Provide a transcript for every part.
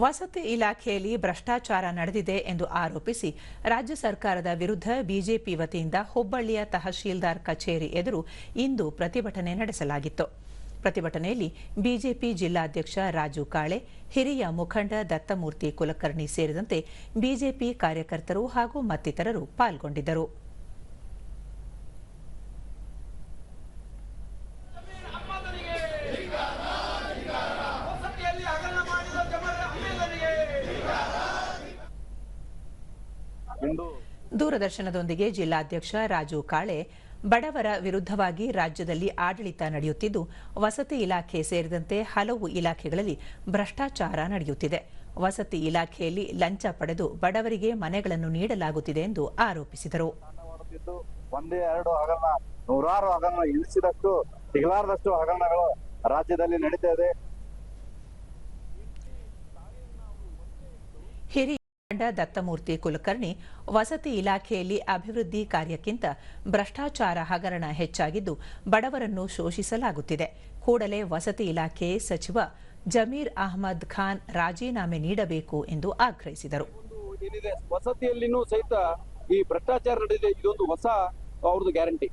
ವಸತಿ ಇಲಾಖೆಯಲ್ಲಿ ಭ್ರಷ್ಟಾಚಾರ ನಡೆದಿದೆ ಎಂದು ಆರೋಪಿಸಿ ರಾಜ್ಯ ಸರ್ಕಾರದ ವಿರುದ್ಧ ಬಿಜೆಪಿ ವತಿಯಿಂದ ಹುಬ್ಬಳ್ಳಿಯ ತಹಶೀಲ್ದಾರ್ ಕಚೇರಿ ಎದುರು ಇಂದು ಪ್ರತಿಭಟನೆ ನಡೆಸಲಾಗಿತ್ತು. ಪ್ರತಿಭಟನೆಯಲ್ಲಿ ಬಿಜೆಪಿ ಜಿಲ್ಲಾಧ್ಯಕ್ಷ ರಾಜು ಕಾಳೆ, ಹಿರಿಯ ಮುಖಂಡ ದತ್ತಮೂರ್ತಿ ಕುಲಕರ್ಣಿ ಸೇರಿದಂತೆ ಬಿಜೆಪಿ ಕಾರ್ಯಕರ್ತರು ಹಾಗೂ ಮತ್ತಿತರರು ಪಾಲ್ಗೊಂಡಿದ್ದರು. ದೂರದರ್ಶನದೊಂದಿಗೆ ಜಿಲ್ಲಾಧ್ಯಕ್ಷ ರಾಜು ಕಾಳೆ, ಬಡವರ ವಿರುದ್ಧವಾಗಿ ರಾಜ್ಯದಲ್ಲಿ ಆಡಳಿತ ನಡೆಯುತ್ತಿದ್ದು, ವಸತಿ ಇಲಾಖೆ ಸೇರಿದಂತೆ ಹಲವು ಇಲಾಖೆಗಳಲ್ಲಿ ಭ್ರಷ್ಟಾಚಾರ ನಡೆಯುತ್ತಿದೆ. ವಸತಿ ಇಲಾಖೆಯಲ್ಲಿ ಲಂಚ ಪಡೆದು ಬಡವರಿಗೆ ಮನೆಗಳನ್ನು ನೀಡಲಾಗುತ್ತಿದೆ ಎಂದು ಆರೋಪಿಸಿದರು. ಒಂದೇ ಎರಡು ಹಗರಣ, ನೂರಾರು ಹಗರಣ, ಇಳಿಸಿದಷ್ಟು ಸಿಗಲಾರದಷ್ಟು ಹಗರಣಗಳು ರಾಜ್ಯದಲ್ಲಿ ನಡೀತಾ ಇದೆ. ಹಿರಿಯ ದತ್ತಮೂರ್ತಿ ಕುಲಕರ್ಣಿ, ವಸತಿ ಇಲಾಖೆಯಲ್ಲಿ ಅಭಿವೃದ್ಧಿ ಕಾರ್ಯಕ್ಕಿಂತ ಭ್ರಷ್ಟಾಚಾರ ಹಗರಣ ಹೆಚ್ಚಾಗಿದ್ದು, ಬಡವರನ್ನು ಶೋಷಿಸಲಾಗುತ್ತಿದೆ. ಕೂಡಲೇ ವಸತಿ ಇಲಾಖೆ ಸಚಿವ ಜಮೀರ್ ಅಹಮದ್ ಖಾನ್ ರಾಜೀನಾಮೆ ನೀಡಬೇಕು ಎಂದು ಆಗ್ರಹಿಸಿದರು. ವಸತಿಯಲ್ಲಿನೂ ಸಹಿತ ಈ ಭ್ರಷ್ಟಾಚಾರ ನಡೆದಿದೆ, ಇದೊಂದು ಹೊಸ ಅವರದು ಗ್ಯಾರಂಟಿ.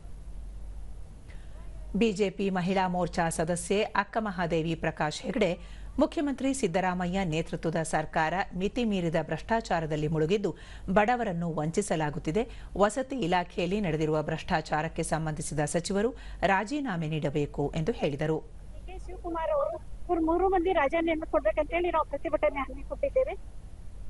ಬಿಜೆಪಿ ಮಹಿಳಾ ಮೋರ್ಚಾ ಸದಸ್ಯೆ ಅಕ್ಕಮಹಾದೇವಿ ಪ್ರಕಾಶ್ ಹೆಗಡೆ, ಮುಖ್ಯಮಂತ್ರಿ ಸಿದ್ದರಾಮಯ್ಯ ನೇತೃತ್ವದ ಸರ್ಕಾರ ಮಿತಿ ಮೀರಿದ ಭ್ರಷ್ಟಾಚಾರದಲ್ಲಿ ಮುಳುಗಿದ್ದು, ಬಡವರನ್ನು ವಂಚಿಸಲಾಗುತ್ತಿದೆ. ವಸತಿ ಇಲಾಖೆಯಲ್ಲಿ ನಡೆದಿರುವ ಭ್ರಷ್ಟಾಚಾರಕ್ಕೆ ಸಂಬಂಧಿಸಿದ ಸಚಿವರು ರಾಜೀನಾಮೆ ನೀಡಬೇಕು ಎಂದು ಹೇಳಿದರು. ಶಿವಕುಮಾರ್ ಅವರು 3 ಮಂದಿ ರಾಜೀನಾಮೆ ಕೊಡಬೇಕಂತ ಹೇಳಿ ನಾವು ಪ್ರತಿಭಟನೆ ಹಮ್ಮಿಕೊಂಡಿದ್ದೇವೆ.